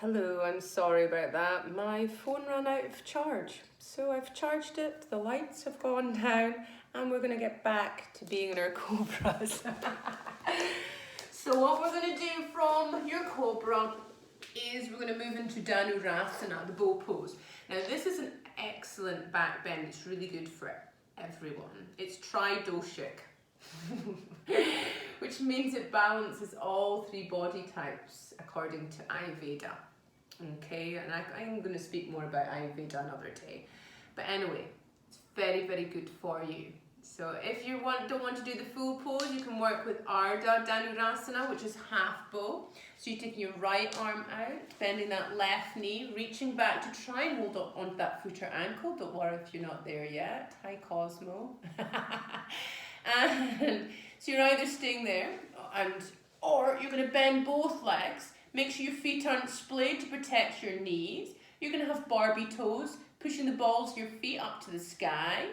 Hello, I'm sorry about that. My phone ran out of charge. So I've charged it, the lights have gone down, and we're going to get back to being in our cobras. So what we're going to do from your cobra is we're going to move into Dhanurasana, the bow pose. Now this is an excellent back bend. It's really good for everyone. It's tridoshic. Which means it balances all three body types according to Ayurveda. Okay, and I'm going to speak more about Ayurveda another day. But anyway, it's very, very good for you. So if you don't want to do the full pose, you can work with Ardha Dhanurasana, which is half bow. So you're taking your right arm out, bending that left knee, reaching back to try and hold up onto that foot or ankle. Don't worry if you're not there yet. Hi, Cosmo. And so you're either staying there or you're going to bend both legs. Make sure your feet aren't splayed to protect your knees. You're going to have Barbie toes, pushing the balls of your feet up to the sky.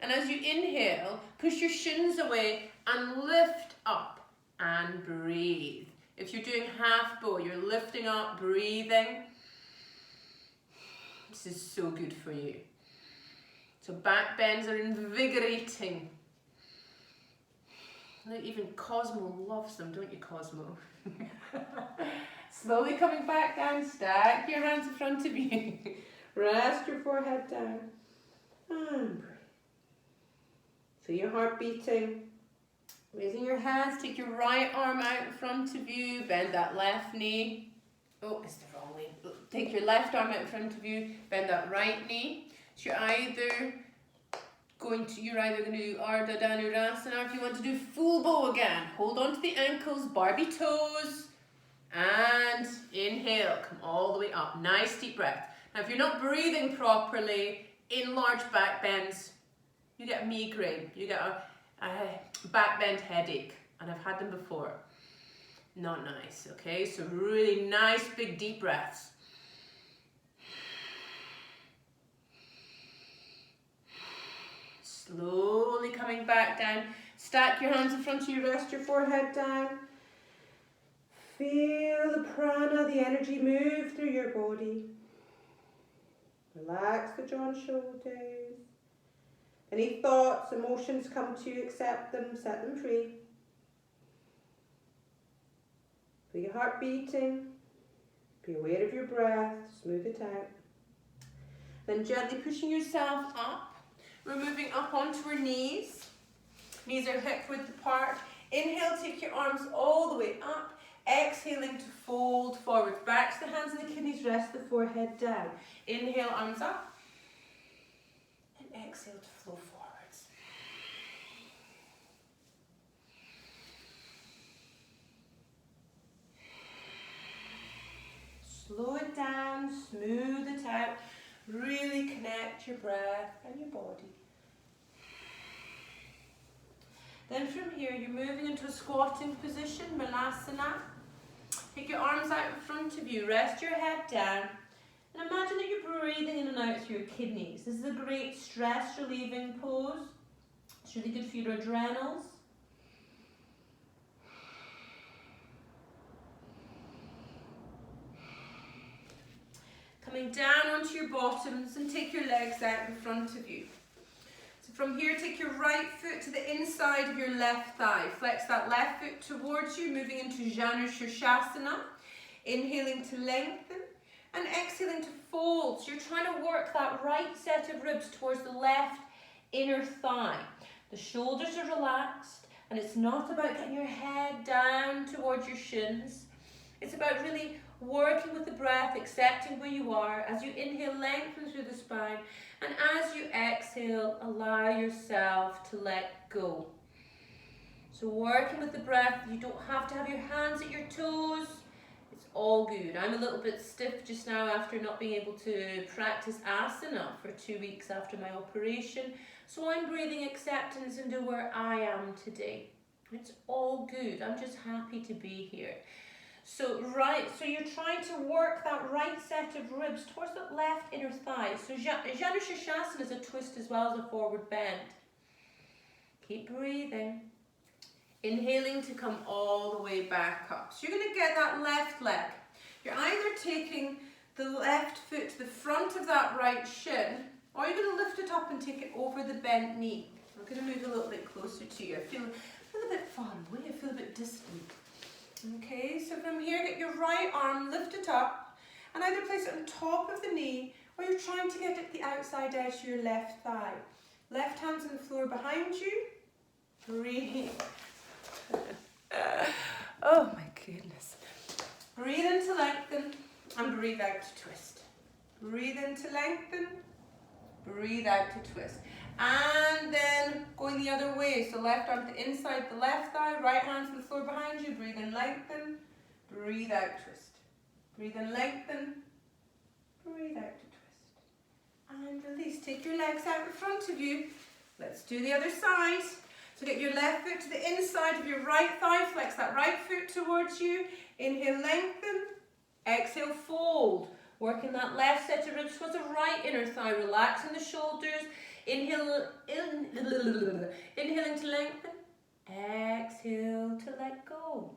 And as you inhale, push your shins away and lift up and breathe. If you're doing half bow, you're lifting up, breathing. This is so good for you. So back bends are invigorating. Even Cosmo loves them, don't you, Cosmo? Slowly coming back down, stack your hands in front of you. Rest your forehead down and breathe. Feel your heart beating. Raising your hands, take your right arm out in front of you, bend that left knee. Oh, it's the wrong way. Take your left arm out in front of you, bend that right knee. So you're either going to do Ardha Dhanurasana, or if you want to do full bow again, hold on to the ankles, Barbie toes, and inhale, come all the way up. Nice deep breath. Now if you're not breathing properly in large back bends, you get a migraine, you get a back bend headache, and I've had them before. Not nice, okay? So really nice big deep breaths. Slowly coming back down. Stack your hands in front of you, rest your forehead down. Feel the prana, the energy move through your body. Relax the jaw and shoulders. Any thoughts, emotions come to you, accept them, set them free. Feel your heart beating. Be aware of your breath, smooth it out. Then gently pushing yourself up. We're moving up onto our knees. Knees are hip width apart. Inhale, take your arms all the way up. Exhaling to fold forwards. Back to the hands and the kidneys, rest the forehead down. Inhale, arms up. And exhale to flow forwards. Slow it down, smooth it out. Really connect your breath and your body. Then from here, you're moving into a squatting position, Malasana. Take your arms out in front of you, rest your head down, and imagine that you're breathing in and out through your kidneys. This is a great stress relieving pose. It's really good for your adrenals. Coming down onto your bottoms and take your legs out in front of you. So from here, take your right foot to the inside of your left thigh. Flex that left foot towards you, moving into Janushirshasana. Inhaling to lengthen and exhaling to fold. So you're trying to work that right set of ribs towards the left inner thigh. The shoulders are relaxed, and it's not about getting your head down towards your shins. It's about really working with the breath, accepting where you are. As you inhale, lengthen through the spine. And as you exhale, allow yourself to let go. So working with the breath, you don't have to have your hands at your toes. It's all good. I'm a little bit stiff just now after not being able to practice asana for 2 weeks after my operation. So I'm breathing acceptance into where I am today. It's all good. I'm just happy to be here. So you're trying to work that right set of ribs towards that left inner thigh. So Janushirshasana is a twist as well as a forward bend. Keep breathing. Inhaling to come all the way back up. So you're going to get that left leg You're either taking the left foot to the front of that right shin, or you're going to lift it up and take it over the bent knee. I'm going to move a little bit closer to you. I feel a bit far away, I feel a bit distant. Okay, so from here, get your right arm, lift it up, and either place it on top of the knee, or you're trying to get it at the outside edge of your left thigh. Left hand's on the floor behind you. Breathe. Oh my goodness. Breathe in to lengthen, and breathe out to twist. Breathe in to lengthen, breathe out to twist. And then going the other way, so left arm to the inside the left thigh, right hand's on the floor behind you, breathe in, lengthen, breathe out, twist. Breathe in, lengthen, breathe out to twist. And release, take your legs out in front of you. Let's do the other side. So get your left foot to the inside of your right thigh, flex that right foot towards you. Inhale, lengthen, exhale, fold. Working that left set of ribs towards the right inner thigh, relaxing the shoulders. Inhale, inhaling to lengthen, exhale to let go.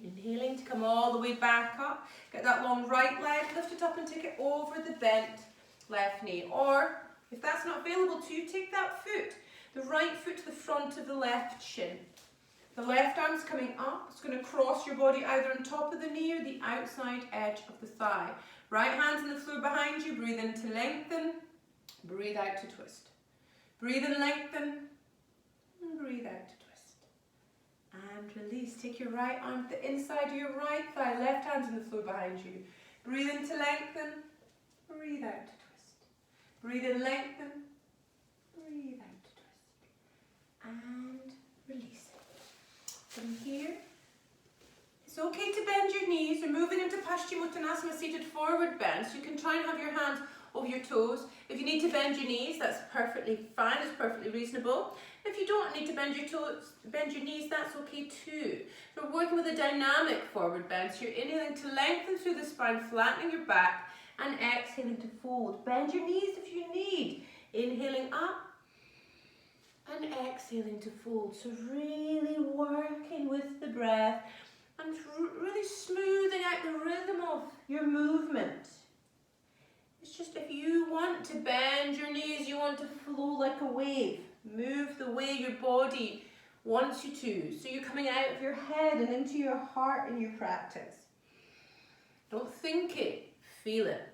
Inhaling to come all the way back up. Get that long right leg, lift it up and take it over the bent left knee. Or, if that's not available to you, take that foot, the right foot to the front of the left shin. The left arm's coming up. It's going to cross your body either on top of the knee or the outside edge of the thigh. Right hand's on the floor behind you. Breathe in to lengthen. Breathe out to twist. Breathe in, lengthen. And breathe out to twist. And release. Take your right arm to the inside of your right thigh. Left hand's on the floor behind you. Breathe in to lengthen. Breathe out to twist. Breathe in, lengthen. Breathe out to twist. And release. From here, it's okay to bend your knees. You're moving into Paschimottanasana, seated forward bend. So you can try and have your hands over your toes. If you need to bend your knees, that's perfectly fine. It's perfectly reasonable. If you don't need to bend your toes, bend your knees, that's okay too. So we're working with a dynamic forward bend. So you're inhaling to lengthen through the spine, flattening your back, and exhaling to fold. Bend your knees if you need. Inhaling up. And exhaling to fold. So really working with the breath and really smoothing out the rhythm of your movement. It's just if you want to bend your knees, you want to flow like a wave. Move the way your body wants you to. So you're coming out of your head and into your heart in your practice. Don't think it, feel it.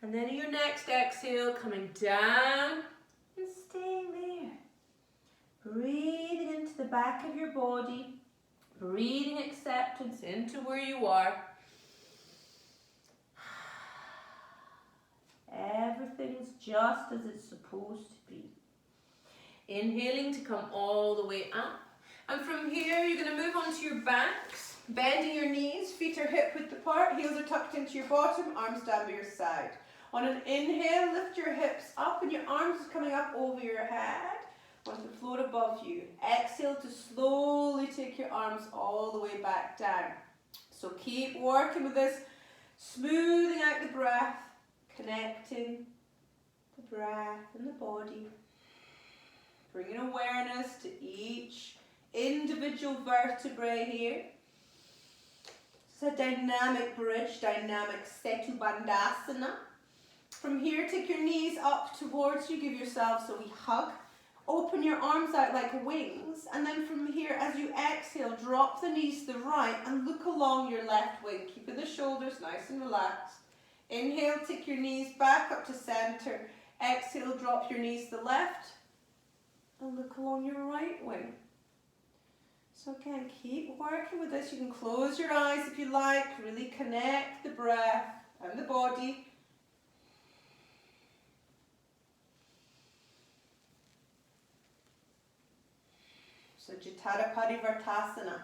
And then in your next exhale, coming down. And staying there. Breathing into the back of your body. Breathing acceptance into where you are. Everything's just as it's supposed to be. Inhaling to come all the way up. And from here, you're going to move onto your backs. Bending your knees, feet are hip width apart, heels are tucked into your bottom, arms down by your side. On an inhale, lift your hips up and your arms are coming up over your head onto the floor above you. Exhale to slowly take your arms all the way back down. So keep working with this, smoothing out the breath, connecting the breath and the body. Bringing awareness to each individual vertebrae here. It's a dynamic bridge, dynamic Setu Bandhasana. From here, take your knees up towards you, give yourselves a wee hug. Open your arms out like wings, and then from here, as you exhale, drop the knees to the right and look along your left wing, keeping the shoulders nice and relaxed. Inhale, take your knees back up to center. Exhale, drop your knees to the left and look along your right wing. So again, keep working with this. You can close your eyes if you like, really connect the breath and the body. So Jatara Parivartasana.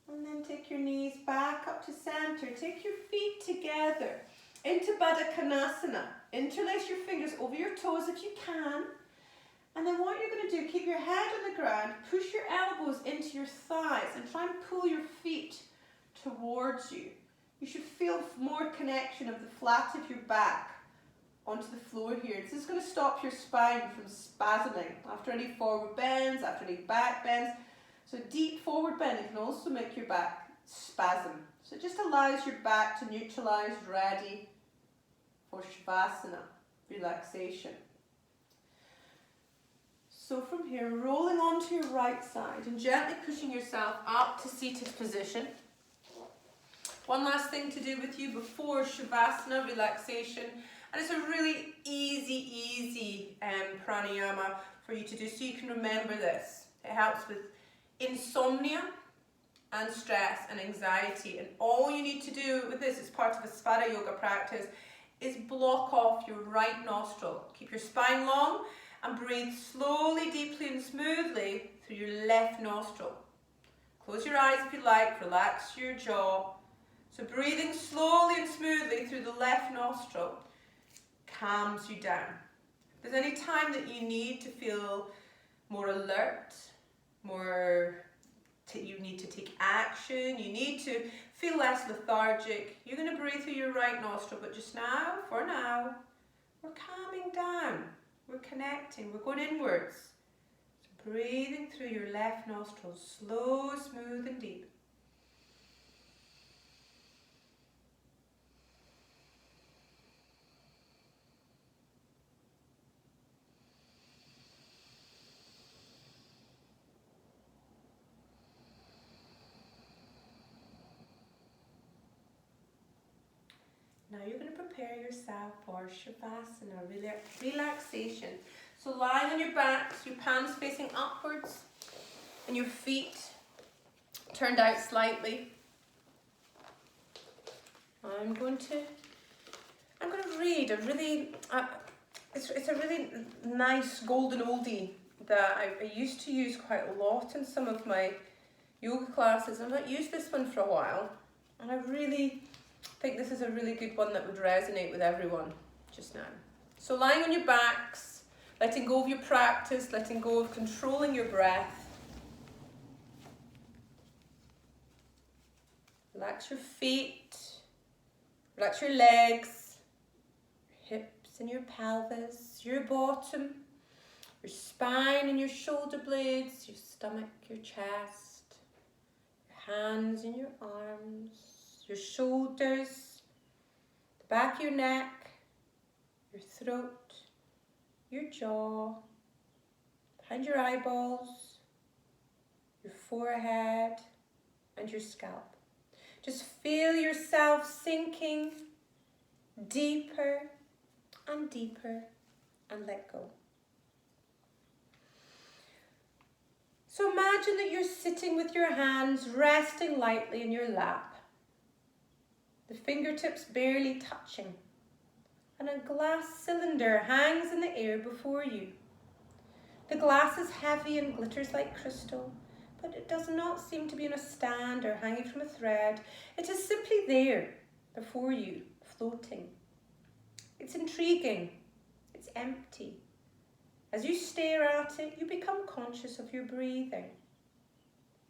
And then take your knees back up to center. Take your feet together into Baddha Konasana. Interlace your fingers over your toes if you can. And then what you're going to do, keep your head on the ground, push your elbows into your thighs and try and pull your feet towards you. You should feel more connection of the flat of your back onto the floor here. This is going to stop your spine from spasming after any forward bends, after any back bends. So deep forward bending can also make your back spasm. So it just allows your back to neutralize, ready for Shavasana, relaxation. So from here, rolling onto your right side and gently pushing yourself up to seated position. One last thing to do with you before Shavasana, relaxation. And it's a really easy pranayama for you to do, so you can remember this. It helps with insomnia and stress and anxiety. And all you need to do with this, as part of a Svara yoga practice, is block off your right nostril. Keep your spine long and breathe slowly, deeply and smoothly through your left nostril. Close your eyes if you like, relax your jaw. So breathing slowly and smoothly through the left nostril calms you down. If there's any time that you need to feel more alert, you need to take action, you need to feel less lethargic, you're going to breathe through your right nostril. But just now, for now, we're calming down, we're connecting, we're going inwards. So breathing through your left nostril, slow, smooth and deep. Now you're going to prepare yourself for Shavasana, relaxation. So lying on your backs, your palms facing upwards, and your feet turned out slightly. I'm going to read a really, it's a really nice golden oldie that I used to use quite a lot in some of my yoga classes. I've not used this one for a while, and I really think this is a really good one that would resonate with everyone just now. So lying on your backs, letting go of your practice, letting go of controlling your breath. Relax your feet, relax your legs, your hips and your pelvis, your bottom, your spine and your shoulder blades, your stomach, your chest, your hands and your arms, your shoulders, the back of your neck, your throat, your jaw, behind your eyeballs, your forehead and your scalp. Just feel yourself sinking deeper and deeper and let go. So imagine that you're sitting with your hands resting lightly in your lap, the fingertips barely touching, and a glass cylinder hangs in the air before you. The glass is heavy and glitters like crystal, but it does not seem to be on a stand or hanging from a thread. It is simply there before you, floating. It's intriguing. It's empty. As you stare at it, you become conscious of your breathing.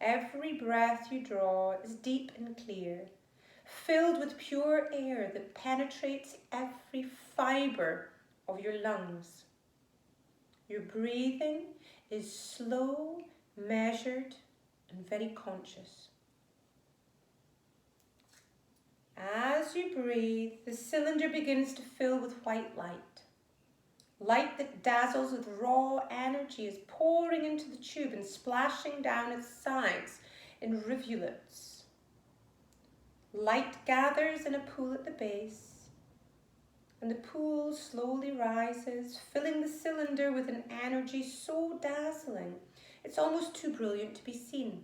Every breath you draw is deep and clear, filled with pure air that penetrates every fibre of your lungs. Your breathing is slow, measured, and very conscious. As you breathe, the cylinder begins to fill with white light. Light that dazzles with raw energy is pouring into the tube and splashing down its sides in rivulets. Light gathers in a pool at the base, and the pool slowly rises, filling the cylinder with an energy so dazzling it's almost too brilliant to be seen.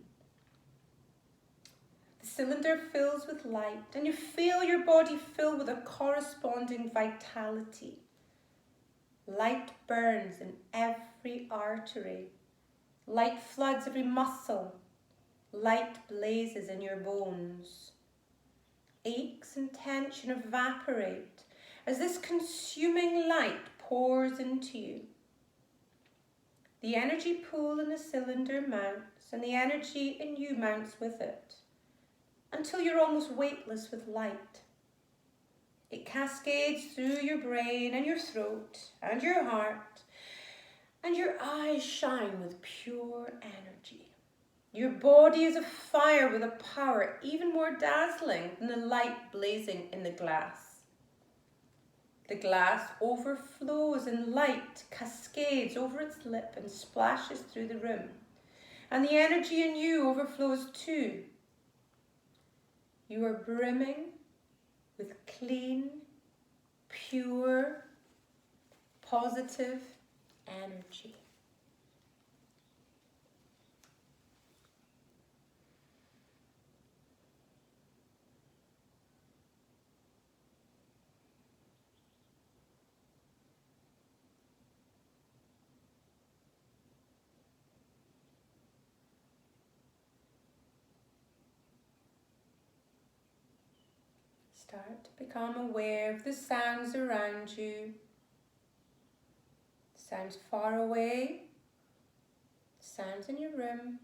The cylinder fills with light, and you feel your body fill with a corresponding vitality. Light burns in every artery. Light floods every muscle. Light blazes in your bones. Aches and tension evaporate as this consuming light pours into you. The energy pool in the cylinder mounts, and the energy in you mounts with it, until you're almost weightless with light. It cascades through your brain and your throat and your heart, and your eyes shine with pure energy. Your body is afire with a power even more dazzling than the light blazing in the glass. The glass overflows and light cascades over its lip and splashes through the room. And the energy in you overflows too. You are brimming with clean, pure, positive energy. Start to become aware of the sounds around you. Sounds far away, sounds in your room.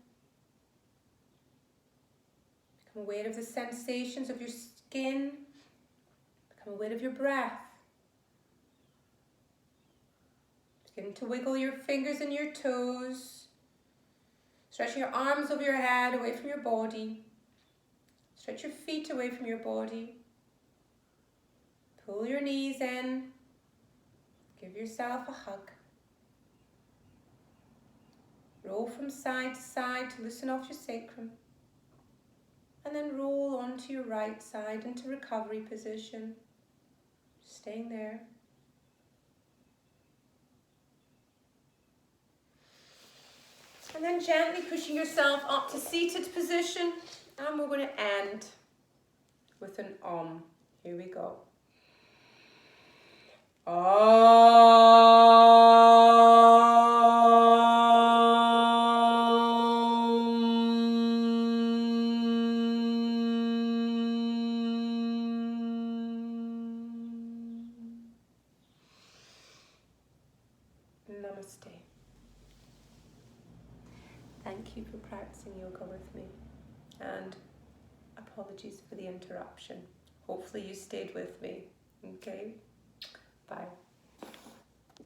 Become aware of the sensations of your skin. Become aware of your breath. Begin to wiggle your fingers and your toes. Stretching your arms over your head, away from your body. Stretch your feet away from your body. Pull your knees in. Give yourself a hug. Roll from side to side to loosen off your sacrum. And then roll onto your right side into recovery position. Staying there. And then gently pushing yourself up to seated position. And we're going to end with an Om. Here we go. Namaste. Thank you for practicing yoga with me, and apologies for the interruption. Hopefully you stayed with me. Okay, bye.